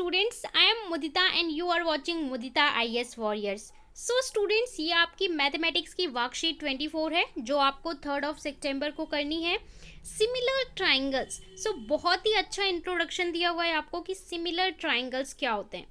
students, I am Mudita and you are watching Mudita IS Warriors. So students, ये आपकी mathematics की worksheet 24 है जो आपको 3 सितंबर को करनी है. Similar triangles. सो बहुत ही अच्छा इंट्रोडक्शन दिया हुआ है आपको कि सिमिलर ट्राइंगल्स क्या होते हैं.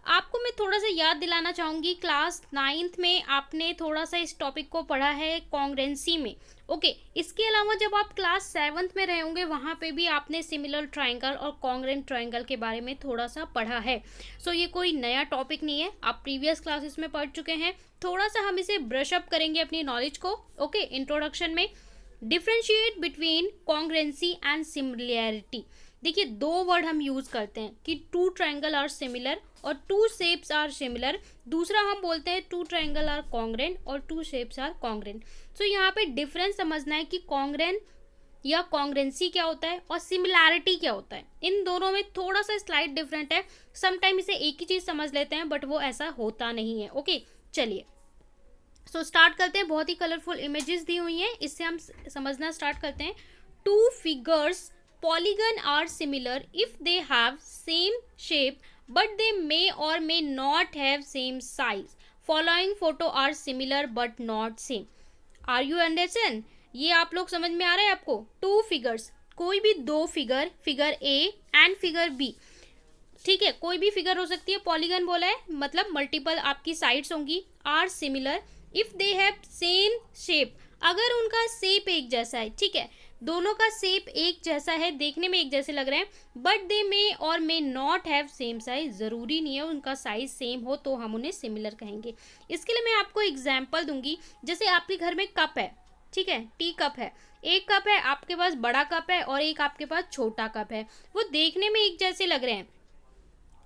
आपको मैं थोड़ा सा याद दिलाना चाहूँगी, क्लास 9th में आपने थोड़ा सा इस टॉपिक को पढ़ा है कॉन्ग्रेंसी में. ओके इसके अलावा जब आप क्लास 7th में रहे होंगे वहाँ पे भी आपने सिमिलर ट्राइंगल और कॉन्ग्रेंट ट्राइंगल के बारे में थोड़ा सा पढ़ा है. सो ये कोई नया टॉपिक नहीं है, आप प्रीवियस क्लासेस में पढ़ चुके हैं. थोड़ा सा हम इसे ब्रश अप करेंगे अपनी नॉलेज को. ओके इंट्रोडक्शन में डिफ्रेंशिएट बिटवीन कॉन्ग्रेंसी एंड सिमिलैरिटी. देखिए दो वर्ड हम यूज करते हैं कि टू ट्राइंगल आर सिमिलर और टू शेप्स आर सिमिलर. दूसरा हम बोलते हैं टू ट्राइंगल आर कॉन्ग्रेंट और टू शेप्स आर कॉन्ग्रेंट. सो यहाँ पे डिफरेंस समझना है कि कॉन्ग्रेंट या कॉन्ग्रेंसी क्या होता है और सिमिलैरिटी क्या होता है. इन दोनों में थोड़ा सा स्लाइट डिफरेंट है. समटाइम इसे एक ही चीज समझ लेते हैं बट वो ऐसा होता नहीं है. ओके चलिए सो स्टार्ट करते हैं. बहुत ही कलरफुल इमेजेस दी हुई हैं, इससे हम समझना स्टार्ट करते हैं. Two figures polygon are similar if they have same shape but they may or may not have same size. Following photo are similar but not same. Are you understand? ये आप लोग समझ में आ रहा है आपको. टू फिगर्स, कोई भी दो figure, figure A and figure B, ठीक है, कोई भी फिगर हो सकती है. पॉलीगन बोला है मतलब मल्टीपल आपकी साइड्स होंगी. Are similar if they have same shape, अगर उनका शेप एक जैसा है. ठीक है, दोनों का शेप एक जैसा है, देखने में एक जैसे लग रहे हैं. बट दे मे और may not have same size, जरूरी नहीं है उनका साइज सेम हो तो हम उन्हें सिमिलर कहेंगे. इसके लिए मैं आपको एग्जांपल दूंगी. जैसे आपके घर में कप है, ठीक है, टी कप है. एक कप है आपके पास बड़ा कप है और एक आपके पास छोटा कप है. वो देखने में एक जैसे लग रहे हैं,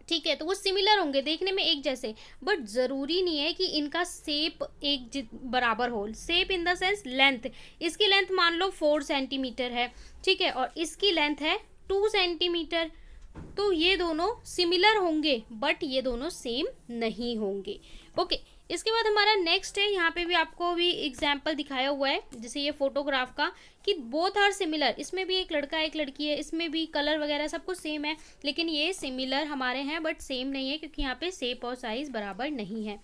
ठीक है, तो वो सिमिलर होंगे, देखने में एक जैसे, बट ज़रूरी नहीं है कि इनका शेप एक बराबर हो. Shape in the sense length. इसकी लेंथ मान लो 4 सेंटीमीटर है, ठीक है, और इसकी लेंथ है 2 सेंटीमीटर. तो ये दोनों सिमिलर होंगे बट ये दोनों सेम नहीं होंगे. ओके इसके बाद हमारा नेक्स्ट है, यहाँ पे भी आपको भी एग्जाम्पल दिखाया हुआ है जैसे ये फोटोग्राफ का कि बोथ आर सिमिलर. इसमें भी एक लड़का एक लड़की है, इसमें भी कलर वगैरह सब कुछ सेम है, लेकिन ये सिमिलर हमारे हैं बट सेम नहीं है क्योंकि यहाँ पे शेप और साइज बराबर नहीं है.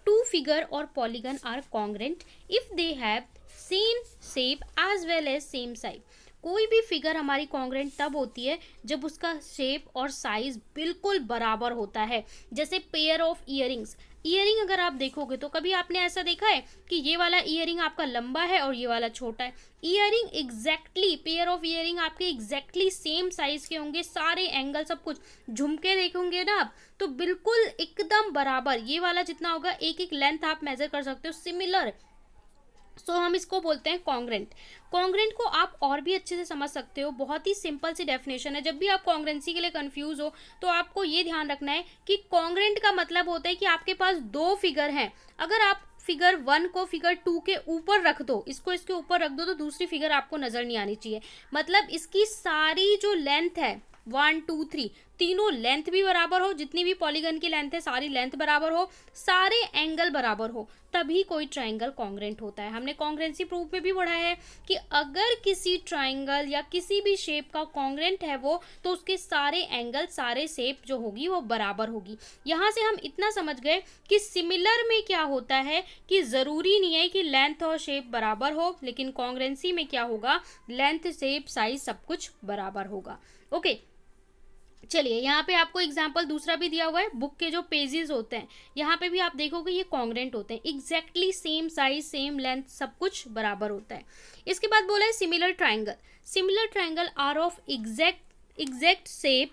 टू फिगर और polygon are congruent if they have same shape as well as same size. कोई भी फिगर हमारी कॉन्ग्रेंट तब होती है जब उसका शेप और साइज बिल्कुल बराबर होता है. जैसे पेयर ऑफ इयरिंग्स. ईयरिंग अगर आप देखोगे तो कभी आपने ऐसा देखा है कि ये वाला ईयरिंग आपका लंबा है और ये वाला छोटा है. Earring exactly, pair of earring आपके एग्जैक्टली सेम साइज के होंगे, सारे एंगल सब कुछ. झुमके देखोगे ना आप तो बिल्कुल एकदम बराबर, ये वाला जितना होगा एक एक लेंथ आप मेजर कर सकते हो, सिमिलर. सो हम इसको बोलते हैं कॉन्ग्रेंट. कॉन्ग्रेंट को आप और भी अच्छे से समझ सकते हो, बहुत ही सिंपल सी डेफिनेशन है. जब भी आप कॉन्ग्रेंसी के लिए कंफ्यूज हो तो आपको ये ध्यान रखना है कि कॉन्ग्रेंट का मतलब होता है कि आपके पास दो फिगर हैं. अगर आप फिगर 1 को फिगर 2 के ऊपर रख दो, इसको इसके ऊपर रख दो, तो दूसरी फिगर आपको नजर नहीं आनी चाहिए. मतलब इसकी सारी जो लेंथ है 1 2 3 तीनों लेंथ भी बराबर हो, जितनी भी पॉलीगन की लेंथ है सारी लेंथ बराबर हो, सारे एंगल बराबर हो, तभी कोई ट्राइंगल कॉन्ग्रेंट होता है. हमने कॉन्ग्रेंसी प्रूफ में भी पढ़ा है कि अगर किसी ट्राइंगल या किसी भी शेप का कॉन्ग्रेंट है वो, तो उसके सारे एंगल सारे शेप जो होगी वो बराबर होगी. यहाँ से हम इतना समझ गए कि सिमिलर में क्या होता है कि ज़रूरी नहीं है कि लेंथ और शेप बराबर हो, लेकिन कॉन्ग्रेंसी में क्या होगा, लेंथ शेप साइज सब कुछ बराबर होगा. ओके चलिए यहाँ पे आपको एग्जाम्पल दूसरा भी दिया हुआ है. बुक के जो पेजेस होते हैं यहाँ पे भी आप देखोगे ये कॉन्ग्रेंट होते हैं, exactly same size same length सब कुछ बराबर होता है. इसके बाद बोला है similar triangle. Similar triangle are of exact shape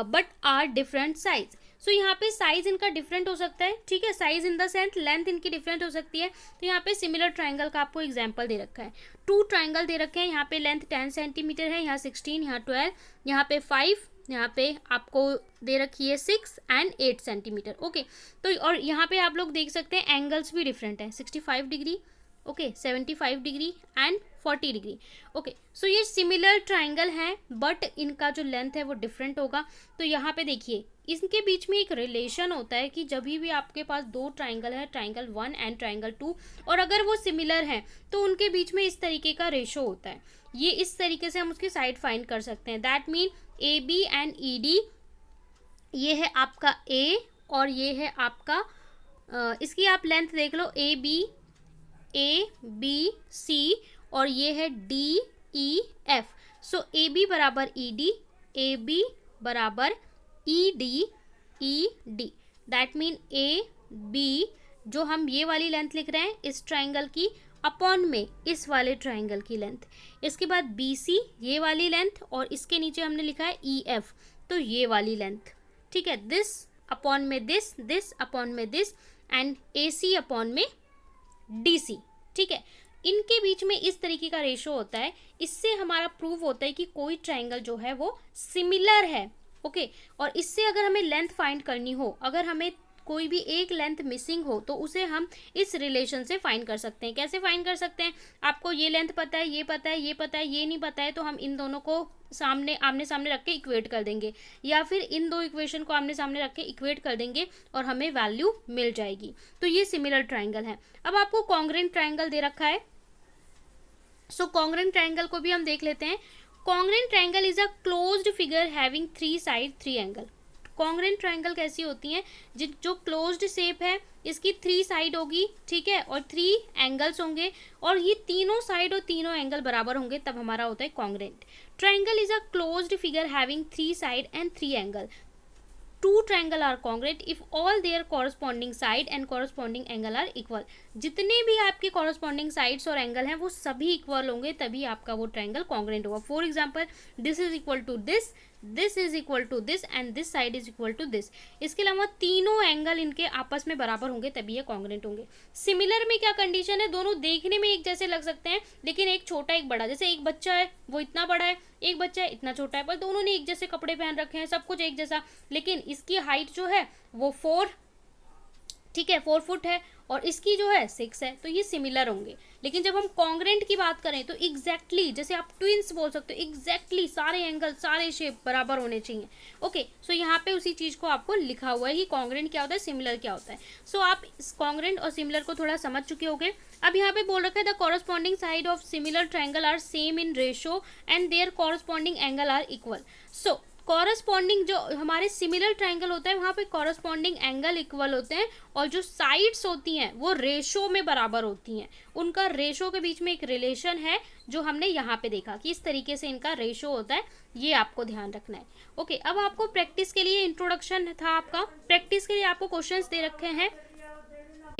but are different size. So यहाँ पे साइज इनका डिफरेंट हो सकता है, ठीक है, size in the sense length इनकी डिफरेंट हो सकती है. तो यहाँ पे सिमिलर ट्राइंगल का आपको एग्जांपल दे रखा है. टू ट्राइंगल दे रखे हैं, यहाँ पे लेंथ 10 सेंटीमीटर है, यहाँ 16, यहाँ 12, यहाँ पे 5, यहाँ पे आपको दे रखी है 6 एंड 8 सेंटीमीटर. ओके तो और यहाँ पे आप लोग देख सकते हैं एंगल्स भी डिफरेंट है, 65 degree, okay 75 degree and 40 degree. Okay so ये सिमिलर ट्राइंगल हैं बट इनका जो लेंथ है वो डिफरेंट होगा. तो यहाँ पे देखिए इनके बीच में एक रिलेशन होता है कि जब भी आपके पास दो ट्राइंगल है, ट्राइंगल 1 एंड ट्राइंगल 2, और अगर वो सिमिलर हैं तो उनके बीच में इस तरीके का रेशो होता है. ये इस तरीके से हम उसकी साइड फाइंड कर सकते हैं. That mean AB and ED ये है आपका ए और ये है आपका इसकी आप लेंथ देख लो, ए बी सी और ये है D E F. So A B बराबर ई डी, ए बी बराबर E D, that mean A B जो हम ये वाली लेंथ लिख रहे हैं इस ट्राइंगल की अपॉन में इस वाले ट्राइंगल की लेंथ। इसके बाद बी सी ये वाली लेंथ और इसके नीचे हमने लिखा है ई एफ, तो ये वाली लेंथ, ठीक है। दिस अपॉन में दिस अपॉन में this and A C upon में डी सी, ठीक है। इनके बीच में इस तरीके का रेशो होता है, इससे हमारा प्रूव होता है कि कोई ट्राइंगल जो है वो सिमिलर है, ओके। और इससे अगर हमें लेंथ फाइंड करनी हो, अगर हमें कोई भी एक लेंथ मिसिंग हो तो उसे हम इस रिलेशन से फाइंड कर सकते हैं। कैसे फाइंड कर सकते हैं? आपको ये लेंथ पता है, ये पता है, ये पता है, ये नहीं पता है, तो हम इन दोनों को आमने सामने रख के इक्वेट कर देंगे, या फिर इन दो इक्वेशन को आमने सामने रख के इक्वेट कर देंगे और हमें वैल्यू मिल जाएगी। तो ये सिमिलर ट्राइंगल है। अब आपको कॉन्ग्रेंट ट्राइंगल दे रखा है, सो कॉन्ग्रेंट ट्राइंगल को भी हम देख लेते हैं। Congruent triangle is a closed figure having 3 side 3 angle. Congruent triangle कैसी होती हैं? जो क्लोज्ड शेप है इसकी 3 साइड होगी, ठीक है, और 3 एंगल्स होंगे और ये तीनों साइड और तीनों एंगल बराबर होंगे, तब हमारा होता है congruent. Triangle is a closed figure having 3 side and 3 angle. Two triangle are congruent if all their corresponding side and corresponding angle are equal। जितने भी आपके corresponding sides और angle हैं वो सभी इक्वल होंगे, तभी आपका वो ट्राइंगल congruent होगा। For example this is equal to this is equal to this and this side is equal to this. इसके अलावा तीनों एंगल इनके आपस में बराबर होंगे, तभी ये कॉन्ग्रेंट होंगे। सिमिलर में क्या कंडीशन है? दोनों देखने में एक जैसे लग सकते हैं लेकिन एक छोटा एक बड़ा, जैसे एक बच्चा है वो इतना बड़ा है, एक बच्चा है इतना छोटा है, पर दोनों ने एक जैसे कपड़े पहन रखे हैं, सब कुछ एक जैसा, लेकिन इसकी हाइट जो है वो 4, ठीक है, 4 फुट है और इसकी जो है 6 है, तो ये सिमिलर होंगे। लेकिन जब हम कॉन्ग्रेंट की बात करें तो एग्जैक्टली जैसे आप ट्विंस बोल सकते हो, एग्जैक्टली सारे एंगल सारे शेप बराबर होने चाहिए, ओके। सो यहाँ पे उसी चीज को आपको लिखा हुआ है कि कॉन्ग्रेंट क्या होता है, सिमिलर क्या होता है। सो आप कॉन्ग्रेंट और सिमिलर को थोड़ा समझ चुके होंगे। अब यहाँ पे बोल रखा है the corresponding side of similar triangle are same in ratio and their corresponding angle are equal. So corresponding जो हमारे सिमिलर ट्राइंगल होता है वहाँ पे कॉरस्पॉन्डिंग एंगल इक्वल होते हैं और जो साइड्स होती हैं वो रेशो में बराबर होती हैं। उनका रेशो के बीच में एक रिलेशन है जो हमने यहाँ पे देखा कि इस तरीके से इनका रेशो होता है, ये आपको ध्यान रखना है, ओके। अब आपको प्रैक्टिस के लिए इंट्रोडक्शन था आपका, प्रैक्टिस के लिए आपको क्वेश्चंस दे रखे हैं।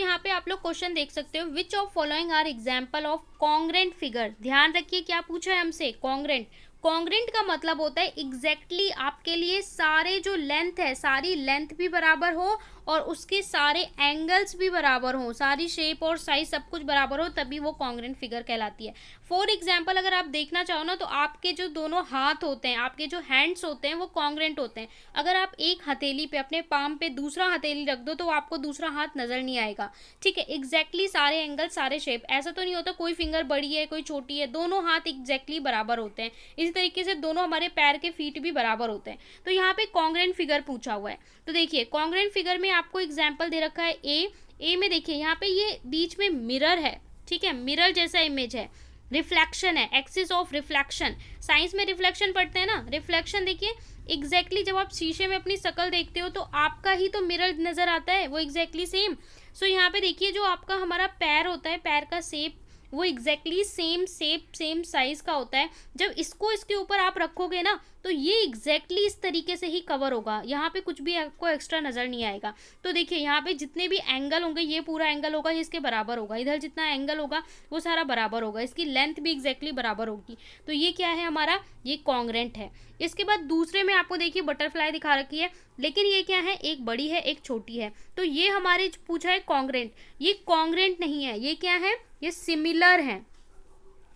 यहाँ पे आप लोग क्वेश्चन देख सकते हो, which of following are example of congruent figure. ध्यान रखिए क्या पूछा है हमसे, कॉन्ग्रेंट। कॉन्ग्रेंट का मतलब होता है एग्जैक्टली आपके लिए सारे जो लेंथ है सारी लेंथ भी बराबर हो और उसके सारे एंगल्स भी बराबर हो, सारी शेप और साइज सब कुछ बराबर हो, तभी वो कॉन्ग्रेंट फिगर कहलाती है। फॉर एग्जाम्पल अगर आप देखना चाहो ना तो आपके जो दोनों हाथ होते हैं, आपके जो हैंड्स होते हैं वो कॉन्ग्रेंट होते हैं। अगर आप एक हथेली पे अपने पाम पे दूसरा हथेली रख दो तो आपको दूसरा हाथ नजर नहीं आएगा, ठीक है। एग्जैक्टली सारे एंगल सारे शेप, ऐसा तो नहीं होता कोई फिंगर बड़ी है कोई छोटी है, दोनों हाथ एग्जैक्टली बराबर होते हैं। इसी तरीके से दोनों हमारे पैर के फीट भी बराबर होते हैं। तो यहाँ पे कॉन्ग्रेंट फिगर पूछा हुआ है, तो देखिए कॉन्ग्रेंट फिगर में आपको एग्जाम्पल दे रखा है ए में देखिए यहाँ पे ये बीच में मिरर है, ठीक है, मिरर जैसा इमेज है, रिफ्लेक्शन है, एक्सिस ऑफ रिफ्लेक्शन। साइंस में रिफ्लेक्शन पढ़ते हैं ना, रिफ्लेक्शन देखिए एग्जैक्टली जब आप शीशे में अपनी शक्ल देखते हो तो आपका ही तो मिरर नजर आता है, वो एग्जैक्टली सेम। सो यहाँ पे देखिए जो आपका हमारा पैर होता है, पैर का शेप वो exactly same shape same size का होता है। जब इसको इसके ऊपर आप रखोगे ना तो ये एग्जैक्टली इस तरीके से ही कवर होगा, यहाँ पे कुछ भी आपको एक्स्ट्रा नजर नहीं आएगा। तो देखिए यहाँ पे जितने भी एंगल होंगे ये पूरा एंगल होगा, ये इसके बराबर होगा, इधर जितना एंगल होगा वो सारा बराबर होगा, इसकी लेंथ भी एग्जैक्टली बराबर होगी। तो ये क्या है हमारा, ये कॉन्ग्रेंट है। इसके बाद दूसरे में आपको देखिए बटरफ्लाई दिखा रखी है, लेकिन ये क्या है, एक बड़ी है एक छोटी है, तो ये हमारे पूछा है कॉन्ग्रेंट, ये कॉन्ग्रेंट नहीं है, ये क्या है, ये सिमिलर है,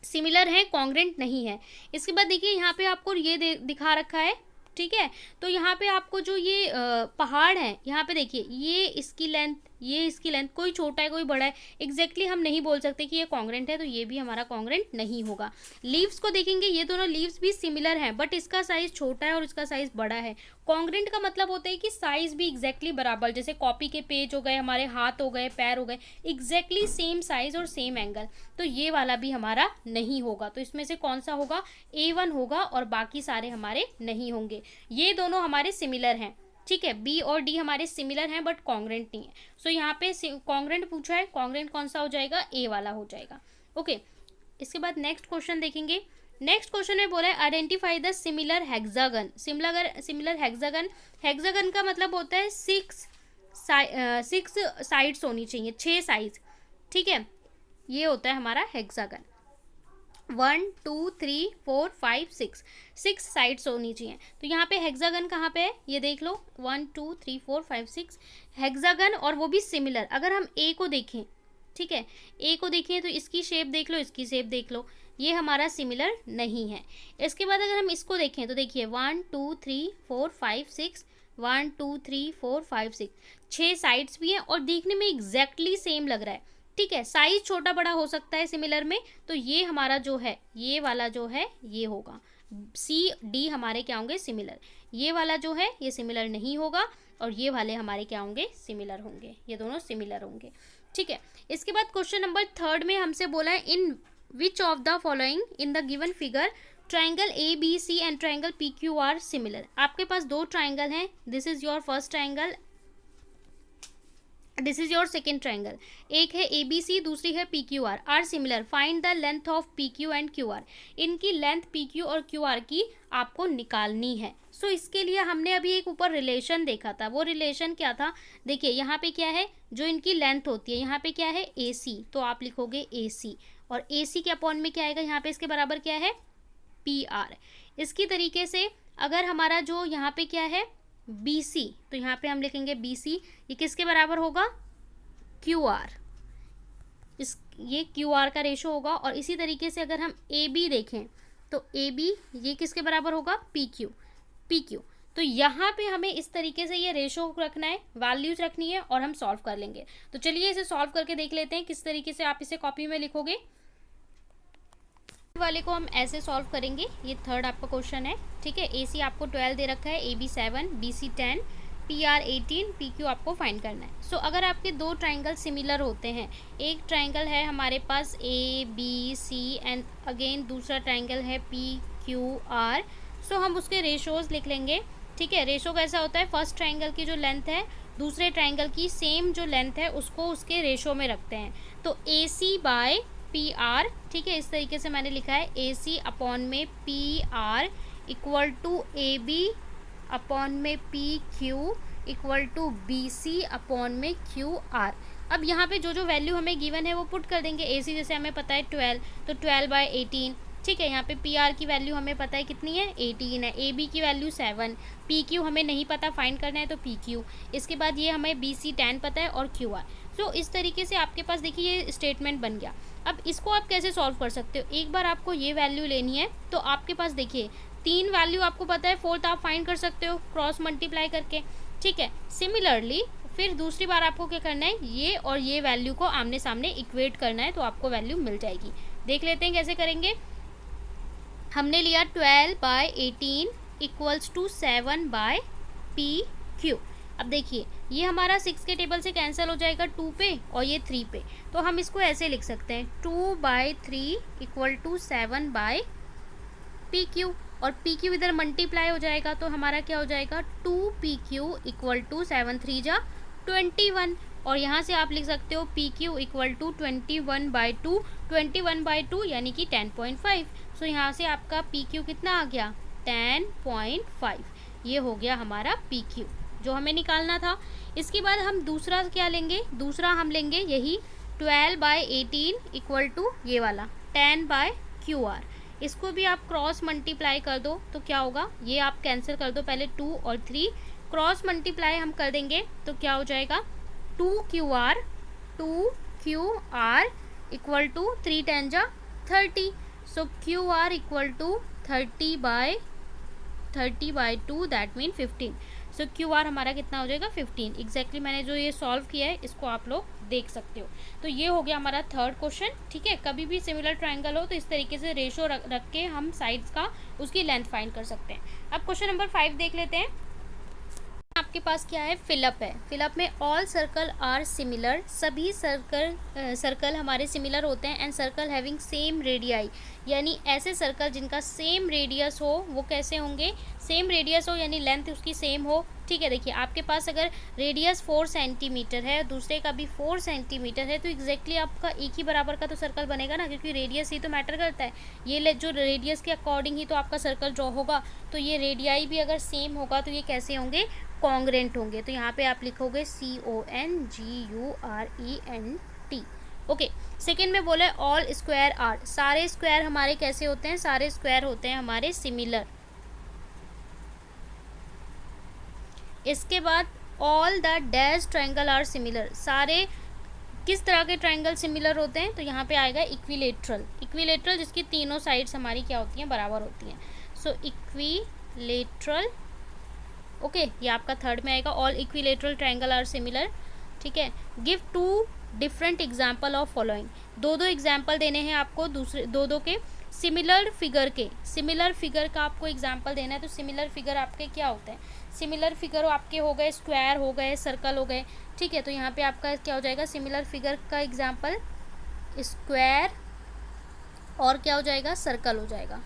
सिमिलर है कॉन्ग्रेंट नहीं है। इसके बाद देखिए यहाँ पे आपको ये दिखा रखा है, ठीक है। तो यहाँ पे आपको जो ये पहाड़ है यहाँ पे देखिए ये इसकी लेंथ ये इसकी लेंथ, कोई छोटा है कोई बड़ा है, एग्जैक्टली हम नहीं बोल सकते कि ये कॉन्ग्रेंट है, तो ये भी हमारा कॉन्ग्रेंट नहीं होगा। लीव्स को देखेंगे, ये दोनों लीव्स भी सिमिलर हैं बट इसका साइज छोटा है और इसका साइज बड़ा है। कॉन्ग्रेंट का मतलब होता है कि साइज भी एग्जैक्टली बराबर, जैसे कॉपी के पेज हो गए, हमारे हाथ हो गए, पैर हो गए, एग्जैक्टली सेम साइज और सेम एंगल, तो ये वाला भी हमारा नहीं होगा। तो इसमें से कौन सा होगा, A1 होगा और बाकी सारे हमारे नहीं होंगे। ये दोनों हमारे सिमिलर हैं, ठीक है, बी और डी हमारे सिमिलर हैं बट कॉन्ग्रेंट नहीं है। सो यहाँ पे कॉन्ग्रेंट पूछा है, कॉन्ग्रेंट कौन सा हो जाएगा, ए वाला हो जाएगा। ओके, इसके बाद नेक्स्ट क्वेश्चन देखेंगे। नेक्स्ट क्वेश्चन में बोला है identify the similar hexagon. Similar hexagon, hexagon का मतलब होता है 6 साइड्स होनी चाहिए, 6 साइड्स, ठीक है, ये होता है हमारा हेक्सागन। 1 2 3 4 5 6 साइड्स होनी चाहिए। तो यहाँ पे हेक्सागन कहाँ पे है, ये देख लो, 1 2 3 4 5 6 हेक्सागन, और वो भी सिमिलर। अगर हम ए को देखें, ठीक है, ए को देखें तो इसकी शेप देख लो, इसकी शेप देख लो, ये हमारा सिमिलर नहीं है। इसके बाद अगर हम इसको देखें तो देखिए 1 2 3 4 5 6, 1 2 3 4 5 6, 6 साइड्स भी हैं और देखने में एग्जैक्टली सेम लग रहा है, ठीक है। साइज छोटा बड़ा हो सकता है सिमिलर में, तो ये हमारा जो है, ये वाला जो है ये होगा, सी डी हमारे क्या होंगे, सिमिलर। ये वाला जो है ये सिमिलर नहीं होगा, और ये वाले हमारे क्या होंगे, सिमिलर होंगे, ये दोनों सिमिलर होंगे, ठीक है। इसके बाद क्वेश्चन नंबर 3 में हमसे बोला है in which of the following in the given figure triangle A B C and triangle P Q R similar. आपके पास 2 ट्राइंगल हैं, this is your first triangle, this is your second triangle. एक है A B C, दूसरी है P Q R similar, find the length of P Q and Q R. इनकी length P Q और Q R की आपको निकालनी है। सो इसके लिए हमने अभी एक ऊपर रिलेशन देखा था, वो रिलेशन क्या था, देखिए यहाँ पे क्या है, जो इनकी लेंथ होती है, यहाँ पे क्या है ए सी, तो आप लिखोगे ए सी, और ए सी के अपॉन में क्या आएगा, यहाँ पे इसके बराबर क्या है, पी आर। इसकी तरीके से अगर हमारा जो यहाँ पे क्या है बी सी, तो यहाँ पे हम लिखेंगे बी सी, ये किसके बराबर होगा, क्यू आर, इस ये क्यू आर का रेशो होगा। और इसी तरीके से अगर हम ए बी देखें तो ए बी ये किसके बराबर होगा, पी क्यू। तो यहाँ पे हमें इस तरीके से ये रेशो रखना है, वैल्यूज रखनी है, और हम सॉल्व कर लेंगे। तो चलिए इसे सॉल्व करके देख लेते हैं किस तरीके से आप इसे कॉपी में लिखोगे। वाले को हम ऐसे सॉल्व करेंगे, ये थर्ड आपका क्वेश्चन है, ठीक है। ए सी आपको 12 दे रखा है, A B 7, B C 10, P R 18, P Q आपको फाइंड करना है। सो अगर आपके 2 ट्राइंगल सिमिलर होते हैं, एक ट्राइंगल है हमारे पास A B C and again दूसरा ट्राइंगल है पी क्यू आर, सो हम उसके रेशोज़ लिख लेंगे, ठीक है। रेशो कैसा होता है, फर्स्ट ट्राइंगल की जो लेंथ है दूसरे ट्राइंगल की सेम जो लेंथ है उसको उसके रेशो में रखते हैं। तो A C by P R, ठीक है, इस तरीके से मैंने लिखा है, ए सी अपॉन में P R equal to A B upon में P Q equal to B C upon में क्यू आर। अब यहाँ पे जो जो वैल्यू हमें गिवन है वो पुट कर देंगे। ए सी जैसे हमें पता है 12, तो 12/18, ठीक है। यहाँ पे पी आर की वैल्यू हमें पता है कितनी है, 18 है। ए बी की वैल्यू 7, पी क्यू हमें नहीं पता, फाइंड करना है तो पी क्यू। इसके बाद ये हमें बी सी 10 पता है, और क्यू आर। सो इस तरीके से आपके पास देखिए ये स्टेटमेंट बन गया। अब इसको आप कैसे सॉल्व कर सकते हो, एक बार आपको ये वैल्यू लेनी है, तो आपके पास देखिए 3 वैल्यू आपको पता है, 4th आप फाइंड कर सकते हो क्रॉस मल्टीप्लाई करके, ठीक है। सिमिलरली फिर दूसरी बार आपको क्या करना है, ये और ये वैल्यू को आमने सामने इक्वेट करना है, तो आपको वैल्यू मिल जाएगी। देख लेते हैं कैसे करेंगे। हमने लिया 12/18 इक्वल्स टू 7/पी क्यू। अब देखिए ये हमारा 6 के टेबल से कैंसिल हो जाएगा 2 पे, और ये 3 पे, तो हम इसको ऐसे लिख सकते हैं 2/3 इक्वल टू 7/पी क्यू, और पी क्यू इधर मल्टीप्लाई हो जाएगा तो हमारा क्या हो जाएगा 2पी क्यू इक्वल टू 7 3 जा 21, और यहाँ से आप लिख सकते हो पी क्यू इक्वल टू 21/2, 21/2 यानी कि 10.5। सो यहाँ से आपका पी क्यू कितना आ गया, 10.5, ये हो गया हमारा पी क्यू जो हमें निकालना था। इसके बाद हम दूसरा क्या लेंगे, दूसरा हम लेंगे यही 12/18 इक्वल टू ये वाला 10/QR। इसको भी आप क्रॉस मल्टीप्लाई कर दो तो क्या होगा, ये आप कैंसिल कर दो, पहले 2 और 3 क्रॉस मल्टीप्लाई हम कर देंगे तो क्या हो जाएगा 2QR इक्वल टू 3 10 जा 30। So QR equal to 30/2 that mean 15। So QR हमारा कितना हो जाएगा 15। एग्जैक्टली मैंने जो ये सॉल्व किया है इसको आप लोग देख सकते हो। तो ये हो गया हमारा थर्ड क्वेश्चन, ठीक है। कभी भी सिमिलर ट्राइंगल हो तो इस तरीके से रेशो रख के हम साइड्स का उसकी लेंथ फाइंड कर सकते हैं। अब क्वेश्चन नंबर 5 देख लेते हैं। आपके पास क्या है, फिलअप है। फिलअप में ऑल सर्कल आर सिमिलर, सभी सर्कल हमारे सिमिलर होते हैं, and circle having same radii, यानी ऐसे सर्कल जिनका सेम रेडियस हो वो कैसे होंगे, सेम रेडियस हो यानी लेंथ उसकी सेम हो, ठीक है, देखिए आपके पास अगर रेडियस 4 सेंटीमीटर है, दूसरे का भी 4 सेंटीमीटर है, तो एग्जैक्टली आपका एक ही बराबर का तो सर्कल बनेगा ना, क्योंकि रेडियस ही तो मैटर करता है। ये जो रेडियस के अकॉर्डिंग ही तो आपका सर्कल ड्रॉ होगा। तो ये रेडियाई भी अगर सेम होगा तो ये कैसे होंगे, कॉन्ग्रेंट होंगे। तो यहाँ पे आप लिखोगे CONGURENT। ओके, सेकेंड में बोला ऑल स्क्वायर आर, सारे स्क्वायर हमारे कैसे होते हैं, सारे स्क्वायर होते हैं हमारे सिमिलर। इसके बाद all the dash triangle are similar, सारे किस तरह के ट्रायंगल सिमिलर होते हैं, तो यहाँ पे आएगा इक्विलेटरल। इक्विलेटरल जिसकी तीनों साइड्स हमारी क्या होती हैं, बराबर होती हैं। सो इक्विलेटरल, ओके, ये आपका थर्ड में आएगा, all equilateral triangle are similar. ठीक है, give 2 different example of following, दो एग्जाम्पल देने हैं आपको, दूसरे दो के सिमिलर फिगर के। सिमिलर फिगर का आपको एग्जाम्पल देना है। तो सिमिलर फिगर आपके क्या होते हैं, सिमिलर फिगर आपके हो गए स्क्वायर, हो गए सर्कल, हो गए। ठीक है, तो यहाँ पे आपका क्या हो जाएगा, सिमिलर फिगर का एग्जाम्पल स्क्वायर और क्या हो जाएगा, सर्कल हो जाएगा।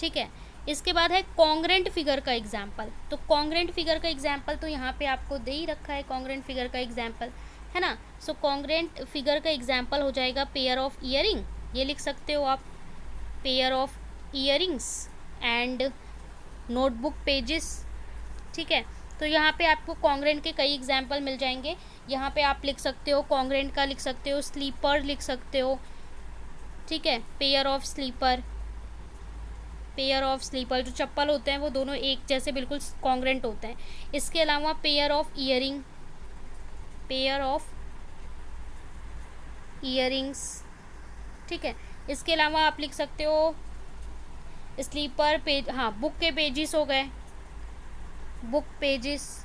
ठीक है, इसके बाद है कॉन्ग्रेंट फिगर का एग्जाम्पल। तो कॉन्ग्रेंट फिगर का एग्जाम्पल तो यहाँ पे आपको दे ही रखा है, कॉन्ग्रेंट फिगर का एग्जाम्पल, है ना। सो कॉन्ग्रेंट फिगर का एग्जाम्पल हो जाएगा पेयर ऑफ ईयरिंग, ये लिख सकते हो आप, pair of earrings and notebook pages. ठीक है, तो यहाँ पे आपको कॉन्ग्रेंट के कई एग्जाम्पल मिल जाएंगे। यहाँ पे आप लिख सकते हो कॉन्ग्रेंट का, लिख सकते हो स्लीपर लिख सकते हो। ठीक है, pair of slipper, pair of slipper जो चप्पल होते हैं वो दोनों एक जैसे बिल्कुल कॉन्ग्रेंट होते हैं। इसके अलावा pair of earring, pair of earrings. ठीक है, इसके अलावा आप लिख सकते हो स्लीपर पेज, हाँ बुक के पेजेस हो गए, बुक पेजेस।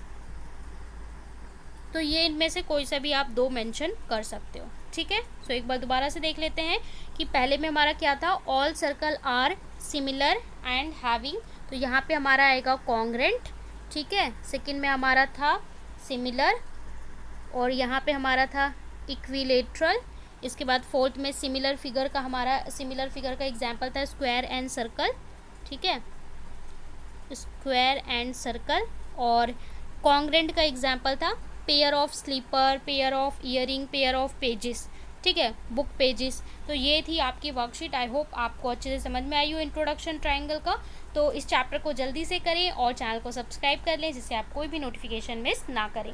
तो ये इनमें से कोई सा भी आप 2 मेंशन कर सकते हो। ठीक है, सो एक बार दोबारा से देख लेते हैं कि पहले में हमारा क्या था, all circle are similar and having, तो यहाँ पे हमारा आएगा कॉन्ग्रेंट। ठीक है, सेकंड में हमारा था सिमिलर और यहाँ पे हमारा था इक्विलेटरल। इसके बाद फोर्थ में सिमिलर फिगर का, हमारा सिमिलर फिगर का एग्जाम्पल था स्क्वायर एंड सर्कल। ठीक है, स्क्वायर एंड सर्कल। और कॉन्ग्रेंट का एग्जाम्पल था pair of slipper, pair of earring, pair of pages. ठीक है, बुक पेजेस। तो ये थी आपकी वर्कशीट। आई होप आपको अच्छे से समझ में आई हो इंट्रोडक्शन ट्रायंगल का। तो इस चैप्टर को जल्दी से करें और चैनल को सब्सक्राइब कर लें जिससे आप कोई भी नोटिफिकेशन मिस ना करें।